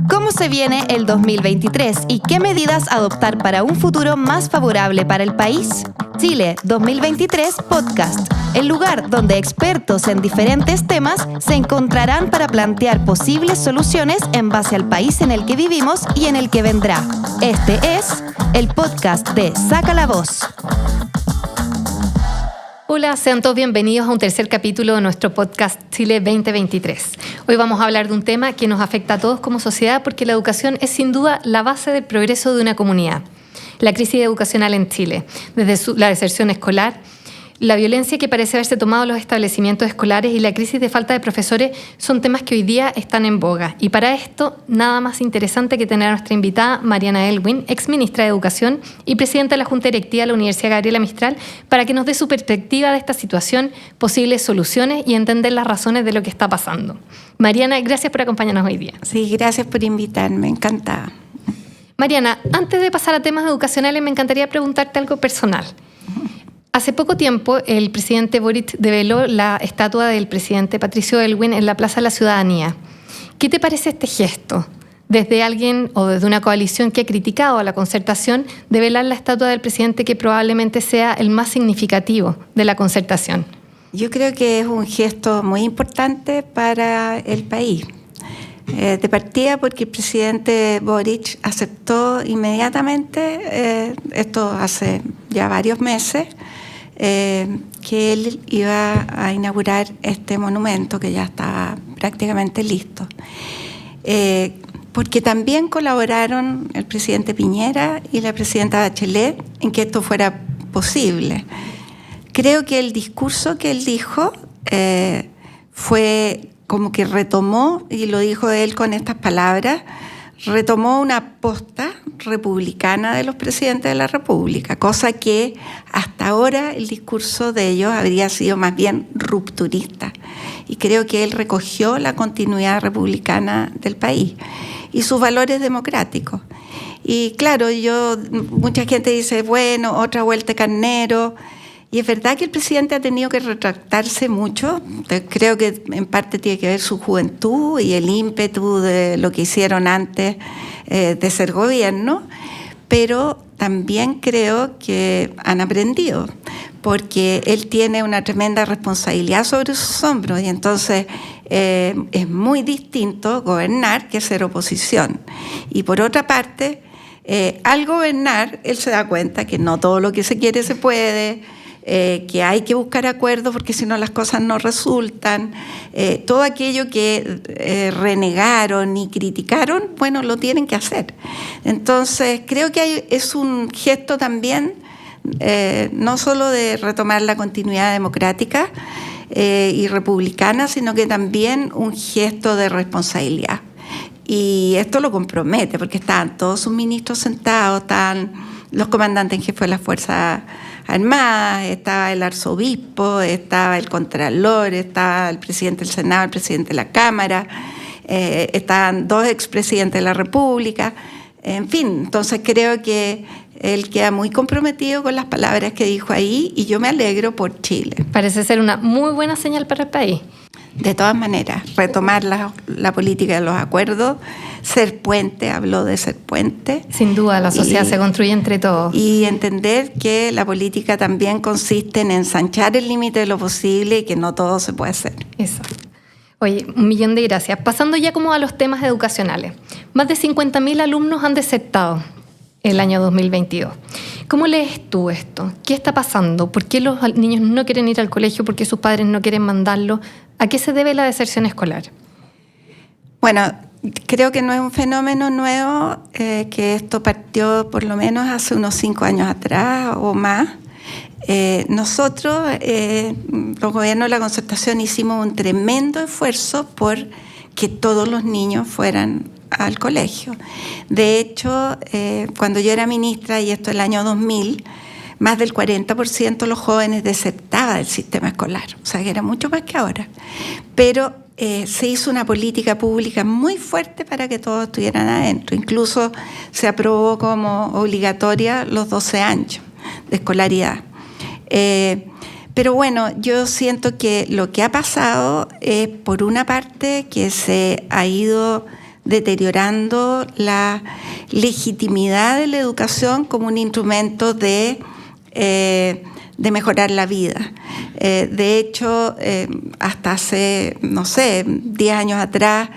¿Cómo se viene el 2023 y qué medidas adoptar para un futuro más favorable para el país? Chile 2023 Podcast, el lugar donde expertos en diferentes temas se encontrarán para plantear posibles soluciones en base al país en el que vivimos y en el que vendrá. Este es el podcast de Saca la Voz. Hola, sean todos bienvenidos a un tercer capítulo de nuestro podcast Chile 2023. Hoy vamos a hablar de un tema que nos afecta a todos como sociedad porque la educación es sin duda la base del progreso de una comunidad. La crisis educacional en Chile, desde la deserción escolar, la violencia que parece haberse tomado en los establecimientos escolares y la crisis de falta de profesores son temas que hoy día están en boga. Y para esto, nada más interesante que tener a nuestra invitada Mariana Elwin, exministra de Educación y presidenta de la Junta Directiva de la Universidad Gabriela Mistral, para que nos dé su perspectiva de esta situación, posibles soluciones y entender las razones de lo que está pasando. Mariana, gracias por acompañarnos hoy día. Sí, gracias por invitarme, encantada. Mariana, antes de pasar a temas educacionales, me encantaría preguntarte algo personal. Hace poco tiempo, el presidente Boric develó la estatua del presidente Patricio Aylwin en la Plaza de la Ciudadanía. ¿Qué te parece este gesto? Desde alguien o desde una coalición que ha criticado a la concertación, develar la estatua del presidente que probablemente sea el más significativo de la concertación. Yo creo que es un gesto muy importante para el país. De partida porque el presidente Boric aceptó inmediatamente, esto hace ya varios meses, que él iba a inaugurar este monumento que ya estaba prácticamente listo. Porque también colaboraron el presidente Piñera y la presidenta Bachelet en que esto fuera posible. Creo que el discurso que él dijo fue como que retomó, y lo dijo él con estas palabras, retomó una posta republicana de los presidentes de la República, cosa que hasta ahora el discurso de ellos habría sido más bien rupturista. Y creo que él recogió la continuidad republicana del país y sus valores democráticos. Y claro, mucha gente dice, bueno, otra vuelta de carnero. Y es verdad que el presidente ha tenido que retractarse mucho. Creo que en parte tiene que ver su juventud y el ímpetu de lo que hicieron antes de ser gobierno, pero también creo que han aprendido, porque él tiene una tremenda responsabilidad sobre sus hombros y entonces es muy distinto gobernar que ser oposición. Y por otra parte, al gobernar, él se da cuenta que no todo lo que se quiere se puede, que hay que buscar acuerdos porque si no las cosas no resultan. Todo aquello que renegaron y criticaron, bueno, lo tienen que hacer. Entonces, creo que es un gesto también, no solo de retomar la continuidad democrática y republicana, sino que también un gesto de responsabilidad. Y esto lo compromete, porque estaban todos sus ministros sentados, estaban los comandantes en jefe de las Fuerzas Armadas, estaba el arzobispo, estaba el contralor, estaba el presidente del Senado, el presidente de la Cámara, estaban dos expresidentes de la República, en fin. Entonces creo que él queda muy comprometido con las palabras que dijo ahí y yo me alegro por Chile. Parece ser una muy buena señal para el país. De todas maneras, retomar la política de los acuerdos, ser puente, habló de ser puente. Sin duda, la sociedad se construye entre todos. Y entender que la política también consiste en ensanchar el límite de lo posible y que no todo se puede hacer. Exacto. Oye, 1.000.000 de gracias. Pasando ya como a los temas educacionales. Más de 50.000 alumnos han desertado el año 2022. ¿Cómo lees tú esto? ¿Qué está pasando? ¿Por qué los niños no quieren ir al colegio? ¿Por qué sus padres no quieren mandarlos? ¿A qué se debe la deserción escolar? Bueno, creo que no es un fenómeno nuevo, que esto partió por lo menos hace unos 5 años atrás o más. Nosotros, los gobiernos de la Concertación, hicimos un tremendo esfuerzo por que todos los niños fueran al colegio. De hecho, cuando yo era ministra, y esto el año 2000, más del 40% de los jóvenes desertaba del sistema escolar, o sea que era mucho más que ahora. Pero se hizo una política pública muy fuerte para que todos estuvieran adentro. Incluso se aprobó como obligatoria los 12 años de escolaridad. Pero bueno, yo siento que lo que ha pasado es, por una parte, que se ha ido deteriorando la legitimidad de la educación como un instrumento de mejorar la vida. De hecho, hasta hace, 10 años atrás,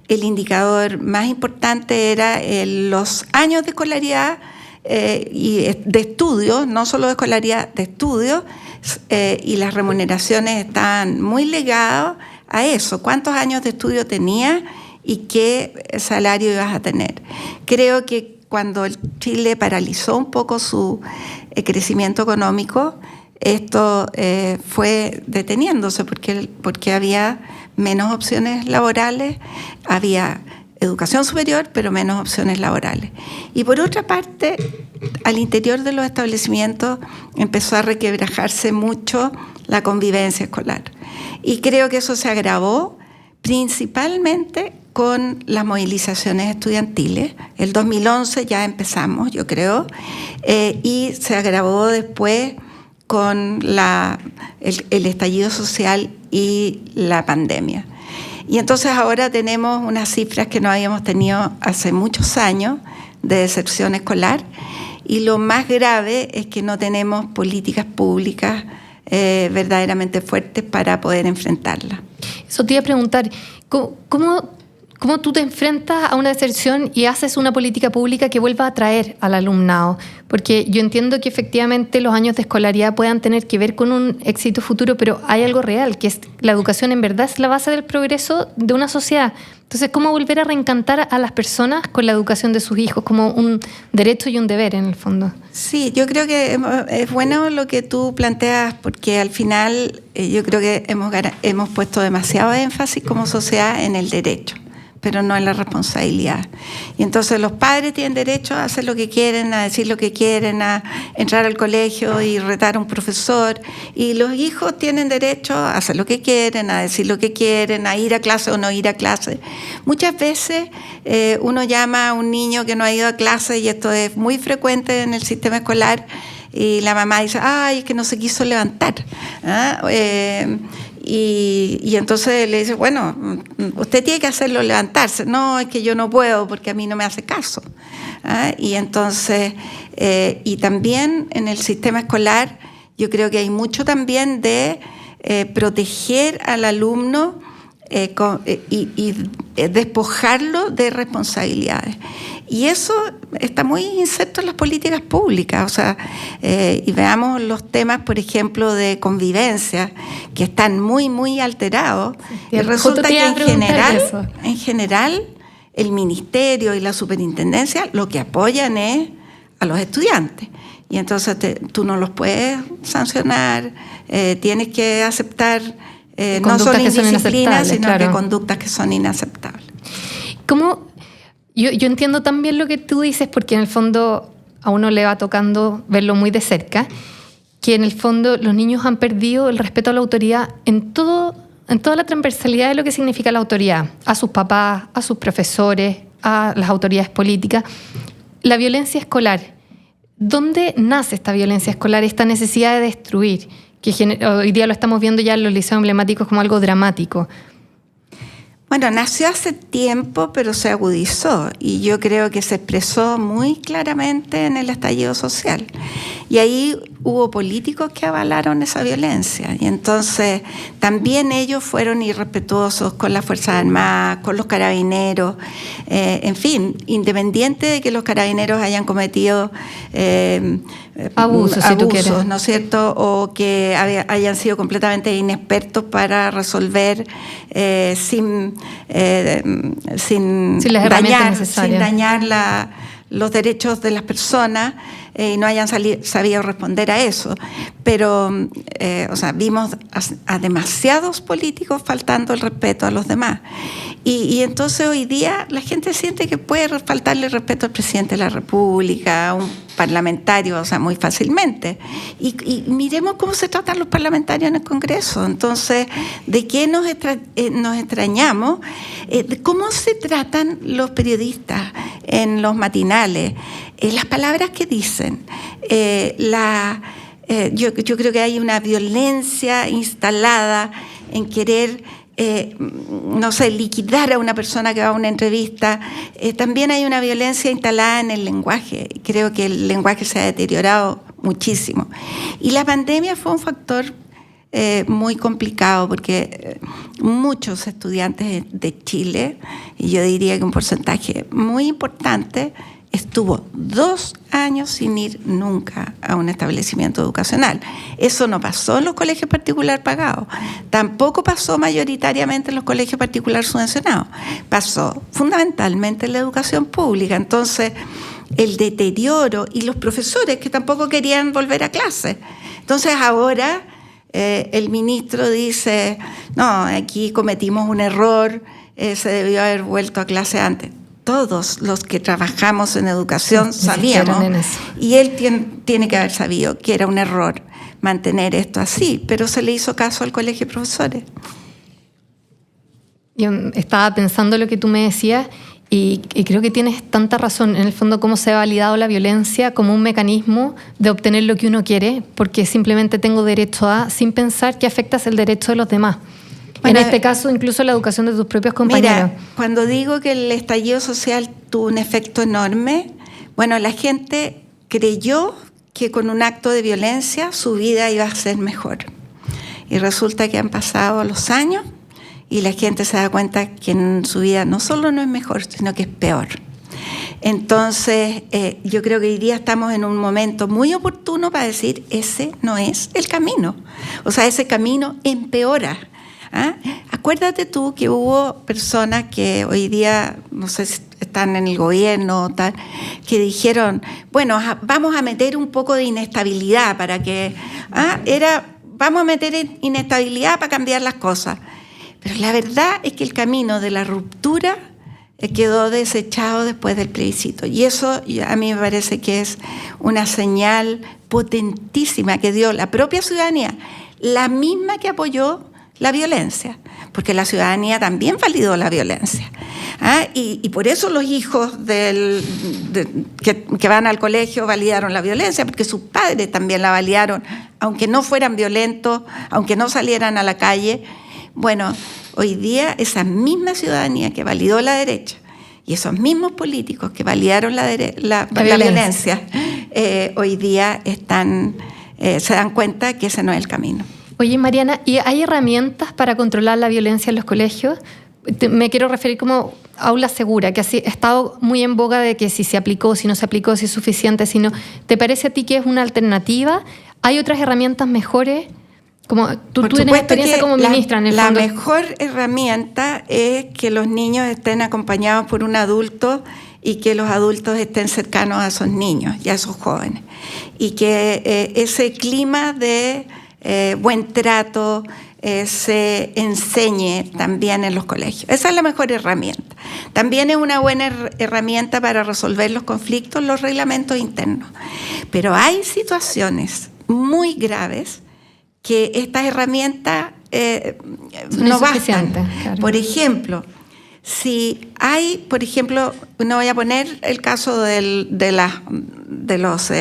el indicador más importante era los años de escolaridad y de estudio, no solo de escolaridad, de estudio, y las remuneraciones estaban muy ligadas a eso, cuántos años de estudio tenías y qué salario ibas a tener. Creo que cuando Chile paralizó un poco su crecimiento económico, esto fue deteniéndose porque había menos opciones laborales, había educación superior, pero menos opciones laborales. Y por otra parte, al interior de los establecimientos empezó a requebrajarse mucho la convivencia escolar. Y creo que eso se agravó principalmente con las movilizaciones estudiantiles. El 2011 ya empezamos, yo creo, y se agravó después con el estallido social y la pandemia. Y entonces ahora tenemos unas cifras que no habíamos tenido hace muchos años de deserción escolar, y lo más grave es que no tenemos políticas públicas verdaderamente fuertes para poder enfrentarla. Eso te iba a preguntar, ¿cómo tú te enfrentas a una deserción y haces una política pública que vuelva a atraer al alumnado? Porque yo entiendo que efectivamente los años de escolaridad puedan tener que ver con un éxito futuro, pero hay algo real, que es la educación en verdad es la base del progreso de una sociedad. Entonces, ¿cómo volver a reencantar a las personas con la educación de sus hijos como un derecho y un deber en el fondo? Sí, yo creo que es bueno lo que tú planteas, porque al final yo creo que hemos puesto demasiado énfasis como sociedad en el derecho, pero no en la responsabilidad. Y entonces los padres tienen derecho a hacer lo que quieren, a decir lo que quieren, a entrar al colegio y retar a un profesor, y los hijos tienen derecho a hacer lo que quieren, a decir lo que quieren, a ir a clase o no ir a clase. Muchas veces uno llama a un niño que no ha ido a clase, y esto es muy frecuente en el sistema escolar, y la mamá dice, ay, es que no se quiso levantar. Y entonces le dice, bueno, usted tiene que hacerlo levantarse. No, es que yo no puedo porque a mí no me hace caso. Y entonces, y también en el sistema escolar, yo creo que hay mucho también de proteger al alumno y despojarlo de responsabilidades. Y eso está muy inserto en las políticas públicas. O sea, y veamos los temas, por ejemplo, de convivencia, que están muy, muy alterados. Sí, y resulta que en general, el ministerio y la superintendencia lo que apoyan es a los estudiantes. Y entonces tú no los puedes sancionar, tienes que aceptar no solo indisciplina, sino claro, que conductas que son inaceptables. ¿Cómo? Yo entiendo también lo que tú dices, porque en el fondo a uno le va tocando verlo muy de cerca, que en el fondo los niños han perdido el respeto a la autoridad en toda la transversalidad de lo que significa la autoridad, a sus papás, a sus profesores, a las autoridades políticas. La violencia escolar, ¿dónde nace esta violencia escolar, esta necesidad de destruir? Que hoy día lo estamos viendo ya en los liceos emblemáticos como algo dramático. Bueno, nació hace tiempo, pero se agudizó, y yo creo que se expresó muy claramente en el estallido social. Y ahí hubo políticos que avalaron esa violencia, y entonces también ellos fueron irrespetuosos con las Fuerzas Armadas, con los carabineros, en fin, independiente de que los carabineros hayan cometido abusos, si tú quieres, ¿no es cierto? O que hayan sido completamente inexpertos para resolver sin dañar los derechos de las personas, y no hayan sabido responder a eso. Pero, vimos a demasiados políticos faltando el respeto a los demás. Y entonces hoy día la gente siente que puede faltarle respeto al presidente de la República, a un parlamentario, muy fácilmente. Y miremos cómo se tratan los parlamentarios en el Congreso. Entonces, ¿de qué nos extrañamos? De cómo se tratan los periodistas en los matinales, las palabras que dicen, yo creo que hay una violencia instalada en querer no sé, liquidar a una persona que va a una entrevista. También hay una violencia instalada en el lenguaje. Creo que el lenguaje se ha deteriorado muchísimo. Y la pandemia fue un factor muy complicado porque muchos estudiantes de Chile, y yo diría que un porcentaje muy importante, estuvo 2 años sin ir nunca a un establecimiento educacional. Eso no pasó en los colegios particulares pagados, tampoco pasó mayoritariamente en los colegios particulares subvencionados, pasó fundamentalmente en la educación pública. Entonces, el deterioro y los profesores que tampoco querían volver a clase. Entonces, ahora el ministro dice, no, aquí cometimos un error, se debió haber vuelto a clase antes. Todos los que trabajamos en educación sabíamos, y él tiene que haber sabido que era un error mantener esto así, pero se le hizo caso al colegio de profesores. Yo estaba pensando lo que tú me decías y creo que tienes tanta razón. En el fondo, cómo se ha validado la violencia como un mecanismo de obtener lo que uno quiere, porque simplemente tengo derecho a, sin pensar que afectas el derecho de los demás. Bueno, en este caso, incluso la educación de tus propios compañeros. Mira, cuando digo que el estallido social tuvo un efecto enorme, bueno, la gente creyó que con un acto de violencia su vida iba a ser mejor. Y resulta que han pasado los años y la gente se da cuenta que en su vida no solo no es mejor, sino que es peor. Entonces, yo creo que hoy día estamos en un momento muy oportuno para decir, ese no es el camino. O sea, ese camino empeora. ¿Ah? Acuérdate tú que hubo personas que hoy día, no sé si están en el gobierno o tal, que dijeron, bueno, vamos a meter un poco de inestabilidad para que... vamos a meter inestabilidad para cambiar las cosas. Pero la verdad es que el camino de la ruptura quedó desechado después del plebiscito. Y eso a mí me parece que es una señal potentísima que dio la propia ciudadanía, la misma que apoyó la violencia, porque la ciudadanía también validó la violencia. Y por eso los hijos que van al colegio validaron la violencia, porque sus padres también la validaron, aunque no fueran violentos, aunque no salieran a la calle. Bueno, hoy día esa misma ciudadanía que validó la derecha y esos mismos políticos que validaron la violencia, hoy día se dan cuenta que ese no es el camino. Oye, Mariana, ¿y hay herramientas para controlar la violencia en los colegios? Me quiero referir como aula segura, que así ha estado muy en boga de que si se aplicó, si no se aplicó, si es suficiente, si no. ¿Te parece a ti que es una alternativa? ¿Hay otras herramientas mejores? Como tú tienes experiencia como ministra en el fondo. La mejor herramienta es que los niños estén acompañados por un adulto y que los adultos estén cercanos a esos niños y a esos jóvenes. Y que ese clima de buen trato se enseñe también en los colegios. Esa es la mejor herramienta. También es una buena herramienta para resolver los conflictos, los reglamentos internos. Pero hay situaciones muy graves que estas herramientas no bastan. Claro. Por ejemplo, si hay, no voy a poner el caso de los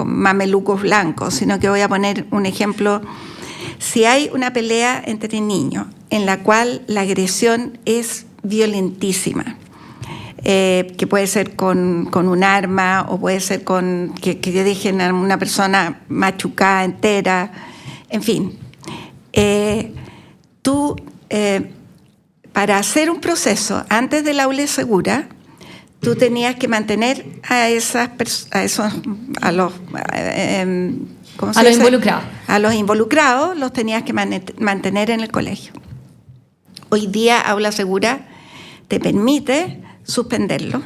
mamelucos blancos, sino que voy a poner un ejemplo. Si hay una pelea entre niños en la cual la agresión es violentísima, que puede ser con un arma o puede ser que dejen a una persona machucada entera, en fin, para hacer un proceso antes del aula segura, tú tenías que mantener a los involucrados los tenías que mantener en el colegio. Hoy día aula segura te permite suspenderlo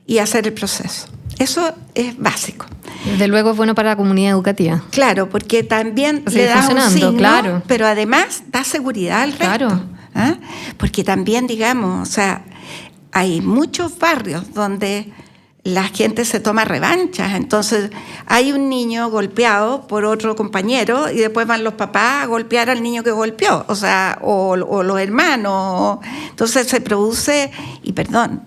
y hacer el proceso. Eso es básico. Desde luego es bueno para la comunidad educativa. Claro, porque también le da un signo, claro, pero además da seguridad al resto. Claro. Porque también, digamos, o sea, hay muchos barrios donde la gente se toma revanchas. Entonces, hay un niño golpeado por otro compañero y después van los papás a golpear al niño que golpeó, o sea, o los hermanos. Entonces, se produce, y perdón,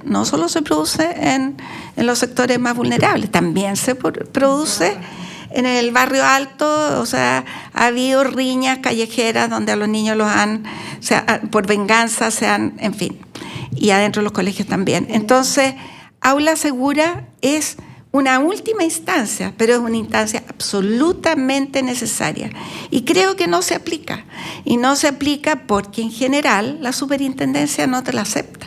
no solo se produce en los sectores más vulnerables, también se produce en el barrio alto, o sea, ha habido riñas callejeras donde a los niños los han, o sea, por venganza en fin, y adentro de los colegios también. Entonces, aula segura es una última instancia, pero es una instancia absolutamente necesaria. Y creo que no se aplica. Y no se aplica porque en general la superintendencia no te la acepta.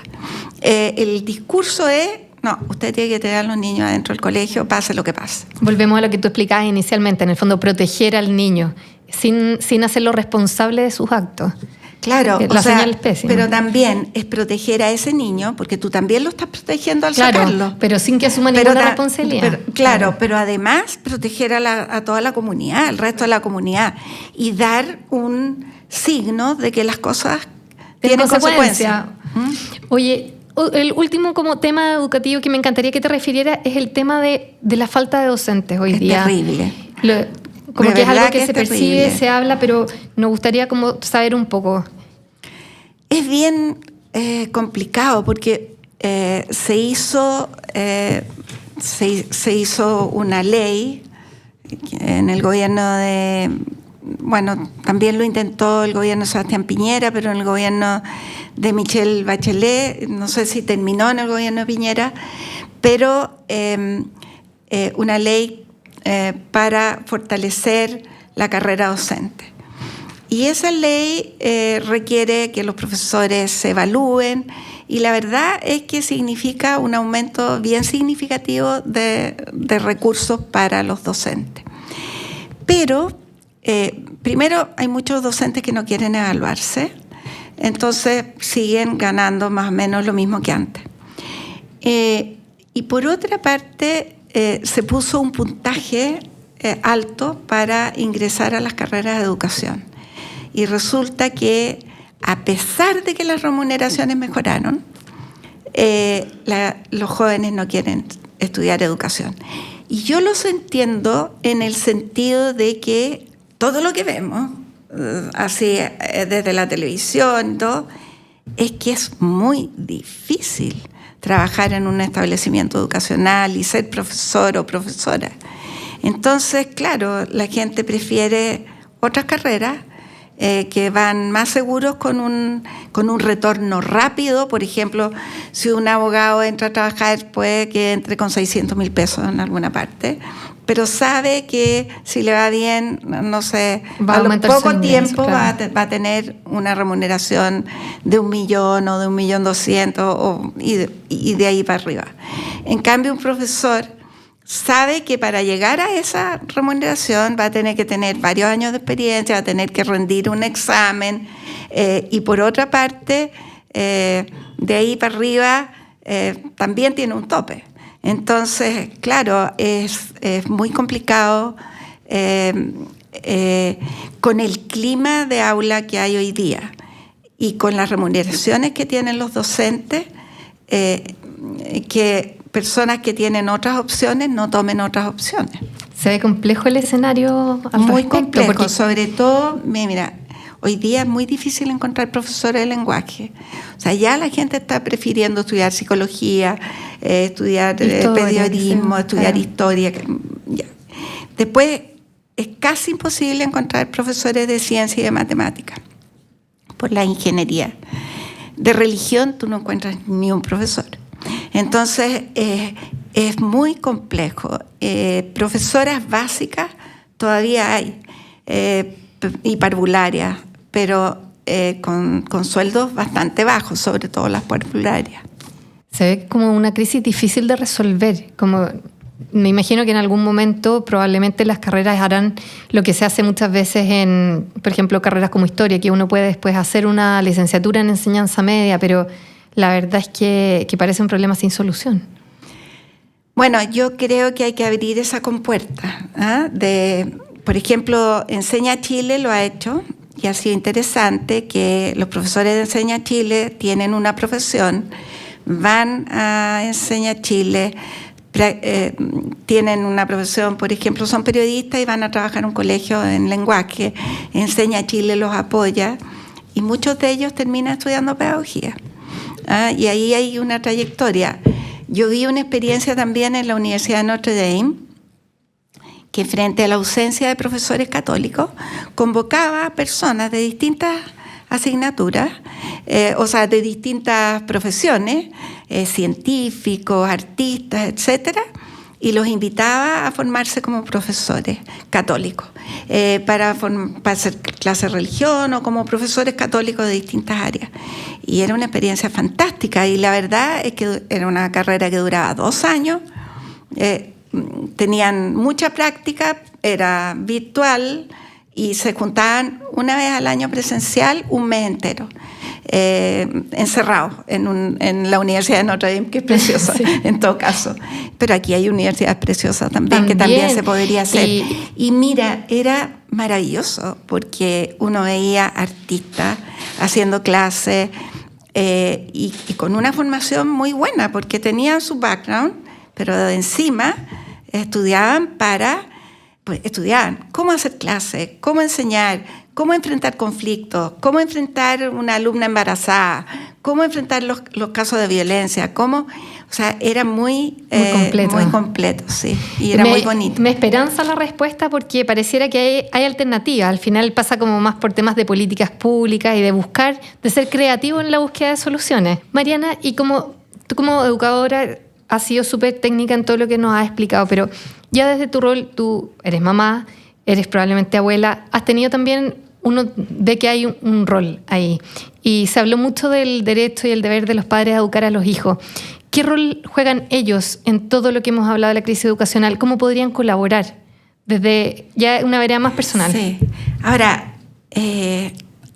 El discurso es: no, usted tiene que tener a los niños adentro del colegio, pase lo que pase. Volvemos a lo que tú explicabas inicialmente, en el fondo proteger al niño, sin hacerlo responsable de sus actos. Claro, la señal pésima. Pero también es proteger a ese niño, porque tú también lo estás protegiendo al claro, sacarlo. Pero sin que asuma ninguna responsabilidad. Pero además proteger a toda la comunidad, al resto de la comunidad, y dar un signo de que las cosas tienen consecuencias. Oye, el último como tema educativo que me encantaría que te refirieras es el tema de la falta de docentes hoy día. Es terrible. Como que es algo que se percibe, terrible. se habla, pero nos gustaría como saber un poco. Es bien complicado porque se hizo una ley en el gobierno de... Bueno, también lo intentó el gobierno de Sebastián Piñera, pero en el gobierno de Michelle Bachelet, no sé si terminó en el gobierno de Piñera, pero una ley para fortalecer la carrera docente. Y esa ley requiere que los profesores se evalúen, y la verdad es que significa un aumento bien significativo de recursos para los docentes. Pero, primero, hay muchos docentes que no quieren evaluarse, entonces siguen ganando más o menos lo mismo que antes. Y por otra parte, se puso un puntaje alto para ingresar a las carreras de educación. Y resulta que, a pesar de que las remuneraciones mejoraron, los jóvenes no quieren estudiar educación. Y yo los entiendo en el sentido de que todo lo que vemos, así desde la televisión, todo, es que es muy difícil trabajar en un establecimiento educacional y ser profesor o profesora. Entonces, claro, la gente prefiere otras carreras que van más seguros con un retorno rápido. Por ejemplo, si un abogado entra a trabajar, puede que entre con 600.000 pesos en alguna parte, pero sabe que si le va bien, no sé, a poco tiempo va a tener una remuneración de 1 millón o de 1.200.000 y de ahí para arriba. En cambio, un profesor sabe que para llegar a esa remuneración va a tener que tener varios años de experiencia, va a tener que rendir un examen, y por otra parte, de ahí para arriba también tiene un tope. Entonces, claro, es muy complicado con el clima de aula que hay hoy día y con las remuneraciones que tienen los docentes, que personas que tienen otras opciones no tomen otras opciones. Se ve complejo el escenario al muy respecto, complejo, porque... sobre todo, mira, hoy día es muy difícil encontrar profesores de lenguaje. O sea, ya la gente está prefiriendo estudiar psicología, estudiar periodismo, estudiar historia. Ya. Después, es casi imposible encontrar profesores de ciencia y de matemática por la ingeniería. De religión, tú no encuentras ni un profesor. Entonces, es muy complejo. Profesoras básicas todavía hay, y parvularias, pero con sueldos bastante bajos, sobre todo las parvularias. Se ve como una crisis difícil de resolver. Como, me imagino que en algún momento probablemente las carreras harán lo que se hace muchas veces en, por ejemplo, carreras como historia, que uno puede después hacer una licenciatura en enseñanza media, pero la verdad es que parece un problema sin solución. Bueno, yo creo que hay que abrir esa compuerta, por ejemplo, Enseña Chile lo ha hecho y ha sido interesante que los profesores de Enseña Chile tienen una profesión, van a Enseña Chile, tienen una profesión, por ejemplo, son periodistas y van a trabajar en un colegio en lenguaje, Enseña Chile los apoya y muchos de ellos terminan estudiando pedagogía. Y ahí hay una trayectoria. Yo vi una experiencia también en la Universidad de Notre Dame, que frente a la ausencia de profesores católicos convocaba a personas de distintas asignaturas, de distintas profesiones, científicos, artistas, etcétera, y los invitaba a formarse como profesores católicos, para hacer clases de religión o como profesores católicos de distintas áreas. Y era una experiencia fantástica, y la verdad es que era una carrera que duraba 2 años, tenían mucha práctica, era virtual, y se juntaban una vez al año presencial, un mes entero, encerrados en la Universidad de Notre Dame, que es preciosa, sí, en todo caso. Pero aquí hay universidades preciosas también, que también se podría hacer. Y mira, era maravilloso, porque uno veía artistas haciendo clases, y con una formación muy buena, porque tenían su background, pero de encima estudiaban cómo hacer clases, cómo enseñar, cómo enfrentar conflictos, cómo enfrentar una alumna embarazada, cómo enfrentar los casos de violencia, era muy completo, sí, y era muy bonito. Me esperanza la respuesta, porque pareciera que hay alternativas. Al final pasa como más por temas de políticas públicas y de ser creativo en la búsqueda de soluciones. Mariana, y tú como educadora has sido súper técnica en todo lo que nos has explicado, pero ya desde tu rol, tú eres mamá, eres probablemente abuela, has tenido también, uno ve que hay un rol ahí. Y se habló mucho del derecho y el deber de los padres a educar a los hijos. ¿Qué rol juegan ellos en todo lo que hemos hablado de la crisis educacional? ¿Cómo podrían colaborar desde ya una vereda más personal? Sí. Ahora,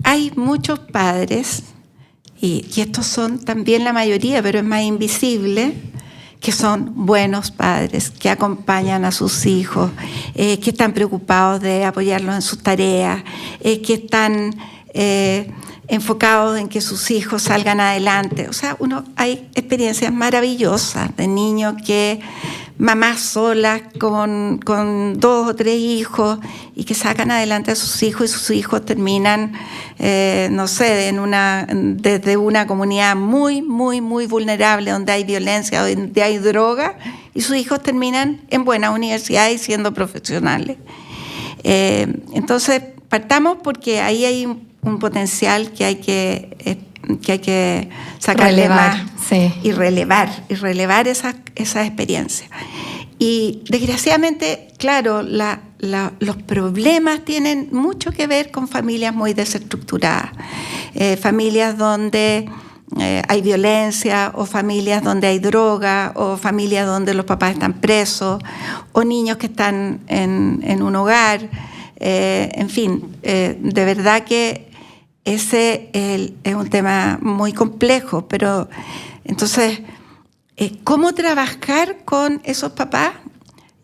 hay muchos padres, y estos son también la mayoría, pero es más invisible, que son buenos padres, que acompañan a sus hijos, que están preocupados de apoyarlos en sus tareas, que están enfocados en que sus hijos salgan adelante. Hay experiencias maravillosas de niños mamás solas con 2 o 3 hijos, y que sacan adelante a sus hijos, y sus hijos terminan, desde una comunidad muy, muy, muy vulnerable, donde hay violencia, donde hay droga, y sus hijos terminan en buenas universidades y siendo profesionales. Entonces, partamos porque ahí hay un potencial que hay que sacarle más, sí, y relevar esa experiencia. Y desgraciadamente, claro, los problemas tienen mucho que ver con familias muy desestructuradas, familias donde hay violencia, o familias donde hay droga, o familias donde los papás están presos, o niños que están en un hogar. En fin, de verdad que ese es un tema muy complejo, pero entonces, ¿cómo trabajar con esos papás?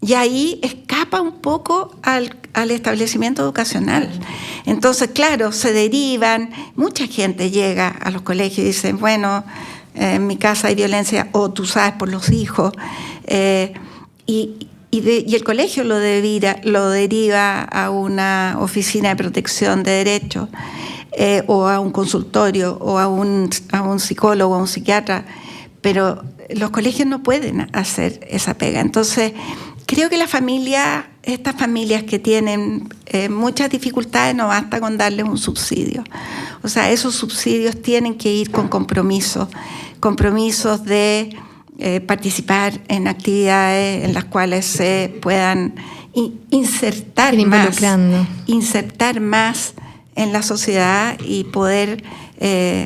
Y ahí escapa un poco al establecimiento educacional. Entonces, claro, se derivan, mucha gente llega a los colegios y dice, bueno, en mi casa hay violencia, o tú sabes por los hijos, y el colegio lo deriva a una oficina de protección de derechos, o a un consultorio, o a un psicólogo, o a un psiquiatra, pero los colegios no pueden hacer esa pega. Entonces, creo que estas familias que tienen muchas dificultades, no basta con darles un subsidio. Esos subsidios tienen que ir con compromisos de participar en actividades en las cuales se puedan insertar más en la sociedad y poder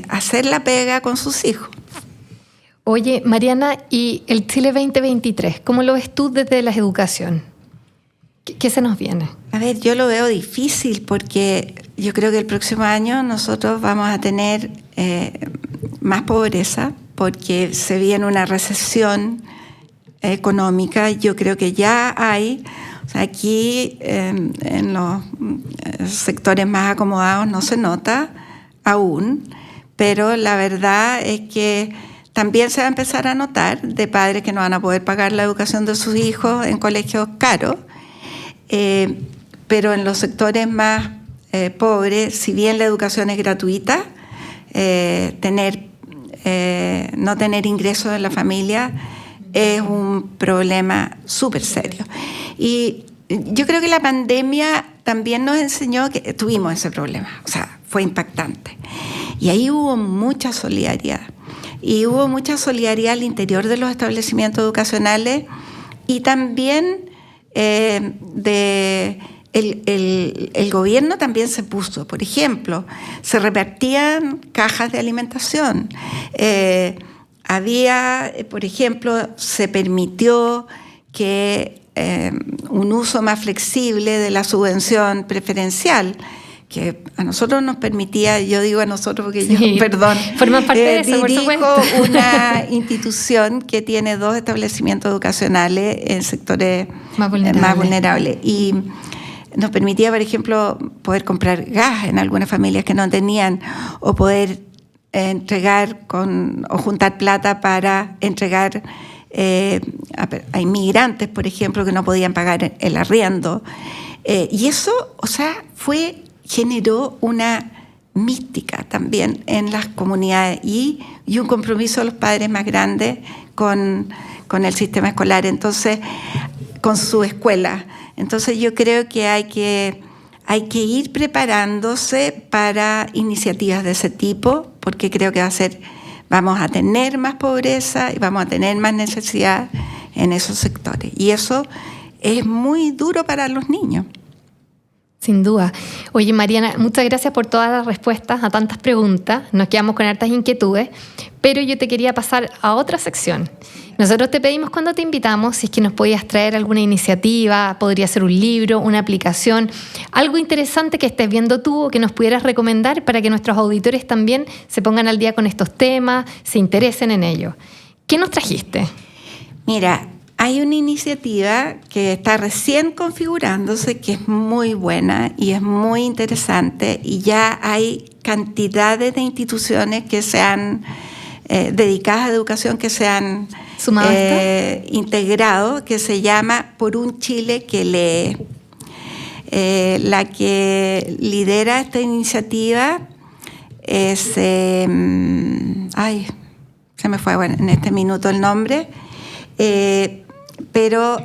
hacer la pega con sus hijos. Oye, Mariana, ¿y el Chile 2023? ¿Cómo lo ves tú desde la educación? ¿Qué se nos viene? A ver, yo lo veo difícil, porque yo creo que el próximo año nosotros vamos a tener más pobreza, porque se viene una recesión económica. Yo creo que ya hay, aquí en los sectores más acomodados no se nota aún, pero la verdad es que también se va a empezar a notar de padres que no van a poder pagar la educación de sus hijos en colegios caros, pero en los sectores más pobres, si bien la educación es gratuita, no tener ingresos en la familia es un problema súper serio. Y yo creo que la pandemia también nos enseñó que tuvimos ese problema, o sea, fue impactante. Y ahí hubo mucha solidaridad. Y hubo mucha solidaridad al interior de los establecimientos educacionales y también el gobierno también se puso. Por ejemplo, se repartían cajas de alimentación. Había, por ejemplo, se permitió que un uso más flexible de la subvención preferencial, que a nosotros nos permitía, yo digo a nosotros porque sí, yo, perdón, forman parte de eso, por supuesto. una institución que tiene 2 establecimientos educacionales en sectores más vulnerables. Y nos permitía, por ejemplo, poder comprar gas en algunas familias que no tenían, o poder entregar o juntar plata para entregar a inmigrantes, por ejemplo, que no podían pagar el arriendo. Y eso, o sea, generó una mística también en las comunidades y un compromiso de los padres más grande con el sistema escolar, entonces, con su escuela. Entonces yo creo que hay que ir preparándose para iniciativas de ese tipo, porque creo que vamos a tener más pobreza y vamos a tener más necesidad en esos sectores. Y eso es muy duro para los niños. Sin duda. Oye, Mariana, muchas gracias por todas las respuestas a tantas preguntas. Nos quedamos con hartas inquietudes, pero yo te quería pasar a otra sección. Nosotros te pedimos cuando te invitamos si es que nos podías traer alguna iniciativa, podría ser un libro, una aplicación, algo interesante que estés viendo tú o que nos pudieras recomendar para que nuestros auditores también se pongan al día con estos temas, se interesen en ellos. ¿Qué nos trajiste? Mira, hay una iniciativa que está recién configurándose, que es muy buena y es muy interesante, y ya hay cantidades de instituciones que se han dedicadas a educación, que se han integrado, que se llama Por un Chile que lee. La que lidera esta iniciativa es, se me fue en este minuto el nombre, pero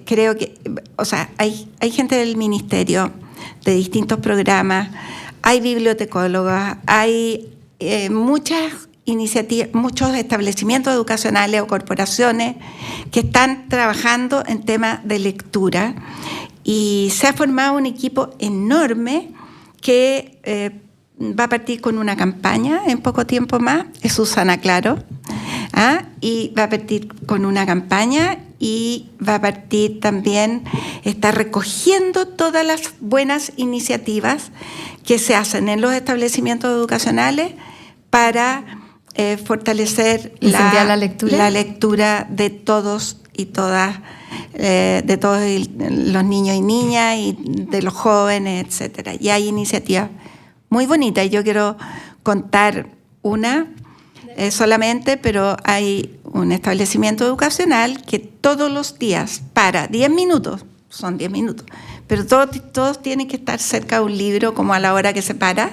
creo que, o sea, hay gente del ministerio, de distintos programas, hay bibliotecólogas, hay muchas iniciativas, muchos establecimientos educacionales o corporaciones que están trabajando en temas de lectura, y se ha formado un equipo enorme que va a partir con una campaña en poco tiempo más. Es Susana Claro, y va a partir con una campaña y va a partir también, está recogiendo todas las buenas iniciativas que se hacen en los establecimientos educacionales para fortalecer la lectura de todos y todas, de todos los niños y niñas y de los jóvenes, etcétera. Y hay iniciativas muy bonitas. Yo quiero contar una solamente, pero hay un establecimiento educacional que todos los días para 10 minutos, son 10 minutos, pero todos tienen que estar cerca de un libro como a la hora que se para,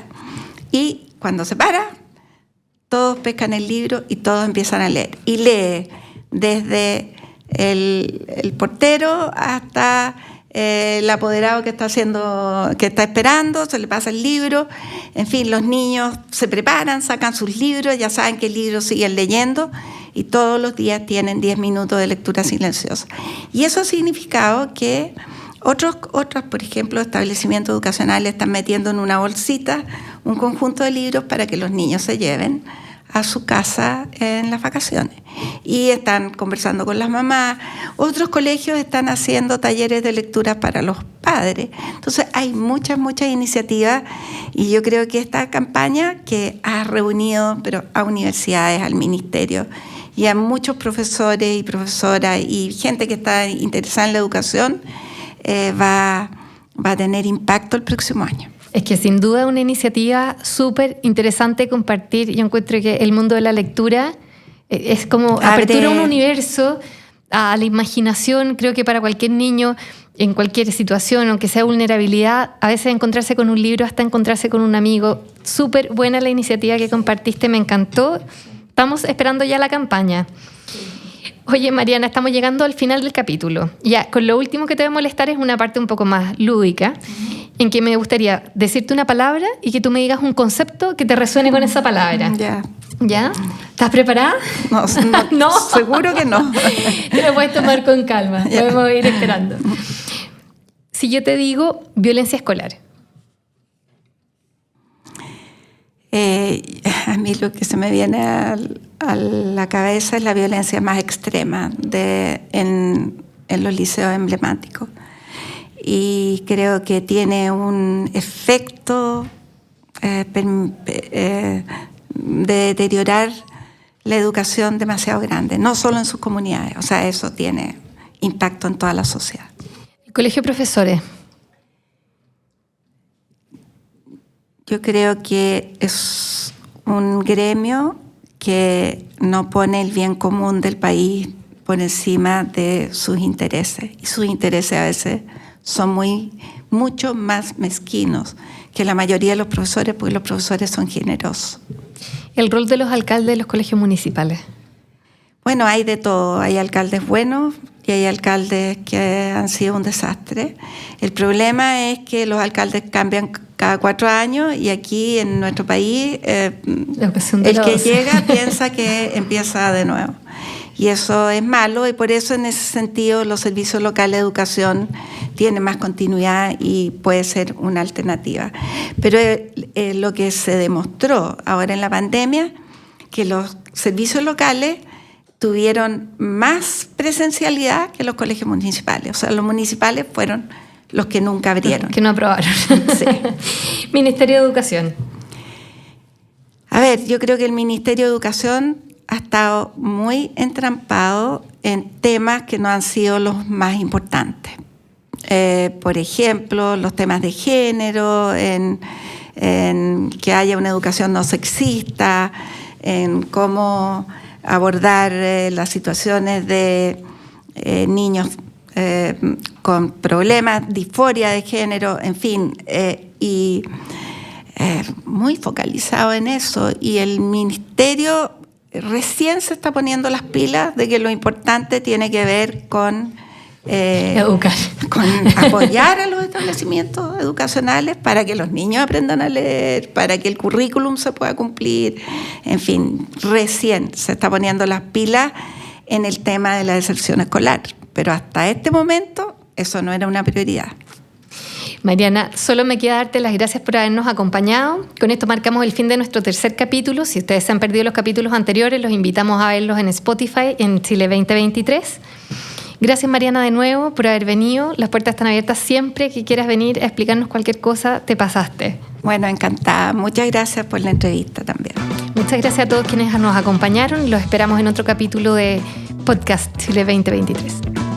y cuando se para, todos pescan el libro y todos empiezan a leer. Y lee desde el portero hasta el apoderado que está esperando, se le pasa el libro. En fin, los niños se preparan, sacan sus libros, ya saben qué libros siguen leyendo, y todos los días tienen 10 minutos de lectura silenciosa. Y eso ha significado que otros, por ejemplo, establecimientos educacionales están metiendo en una bolsita un conjunto de libros para que los niños se lleven a su casa en las vacaciones, y están conversando con las mamás. Otros colegios están haciendo talleres de lectura para los padres. Entonces hay muchas iniciativas, y yo creo que esta campaña, que ha reunido a universidades, al ministerio y a muchos profesores y profesoras y gente que está interesada en la educación, va a tener impacto el próximo año. Es que sin duda es una iniciativa súper interesante compartir. Yo encuentro que el mundo de la lectura es como apertura a un universo, a la imaginación. Creo que para cualquier niño, en cualquier situación, aunque sea vulnerabilidad, a veces encontrarse con un libro, hasta encontrarse con un amigo. Súper buena la iniciativa que compartiste, me encantó. Estamos esperando ya la campaña. Oye, Mariana, estamos llegando al final del capítulo. Ya, con lo último que te voy a molestar es una parte un poco más lúdica, en que me gustaría decirte una palabra y que tú me digas un concepto que te resuene con esa palabra. Ya. ¿Ya? ¿Estás preparada? No, No. Seguro que no. Te lo puedes tomar con calma. Podemos ir esperando. Si yo te digo violencia escolar. A mí lo que se me viene a la cabeza es la violencia más extrema en los liceos emblemáticos. Y creo que tiene un efecto de deteriorar la educación demasiado grande, no solo en sus comunidades. O sea, eso tiene impacto en toda la sociedad. El colegio de profesores. Yo creo que es un gremio que no pone el bien común del país por encima de sus intereses. Y sus intereses a veces son mucho más mezquinos que la mayoría de los profesores, porque los profesores son generosos. El rol de los alcaldes de los colegios municipales. Bueno, hay de todo. Hay alcaldes buenos y hay alcaldes que han sido un desastre. El problema es que los alcaldes cambian cada 4 años y aquí en nuestro país el que llega piensa que empieza de nuevo. Y eso es malo y por eso en ese sentido los servicios locales de educación tienen más continuidad y puede ser una alternativa. Pero lo que se demostró ahora en la pandemia, que los servicios locales tuvieron más presencialidad que los colegios municipales. O sea, los municipales fueron los que nunca abrieron. Que no aprobaron. Sí. Ministerio de Educación. A ver, yo creo que el Ministerio de Educación ha estado muy entrampado en temas que no han sido los más importantes. Por ejemplo, los temas de género, en que haya una educación no sexista, en cómo abordar las situaciones de niños con problemas, disforia de género, en fin, y muy focalizado en eso. Y el ministerio recién se está poniendo las pilas de que lo importante tiene que ver con educar, con apoyar a los establecimientos educacionales para que los niños aprendan a leer, para que el currículum se pueda cumplir. En fin, recién se está poniendo las pilas en el tema de la deserción escolar, pero hasta este momento eso no era una prioridad. Mariana, solo me queda darte las gracias por habernos acompañado. Con esto marcamos el fin de nuestro tercer capítulo. Si ustedes se han perdido los capítulos anteriores, los invitamos a verlos en Spotify en Chile 2023. Gracias, Mariana, de nuevo por haber venido. Las puertas están abiertas siempre que quieras venir a explicarnos cualquier cosa. Te pasaste. Bueno, encantada. Muchas gracias por la entrevista también. Muchas gracias a todos quienes nos acompañaron. Los esperamos en otro capítulo de Podcast Chile 2023.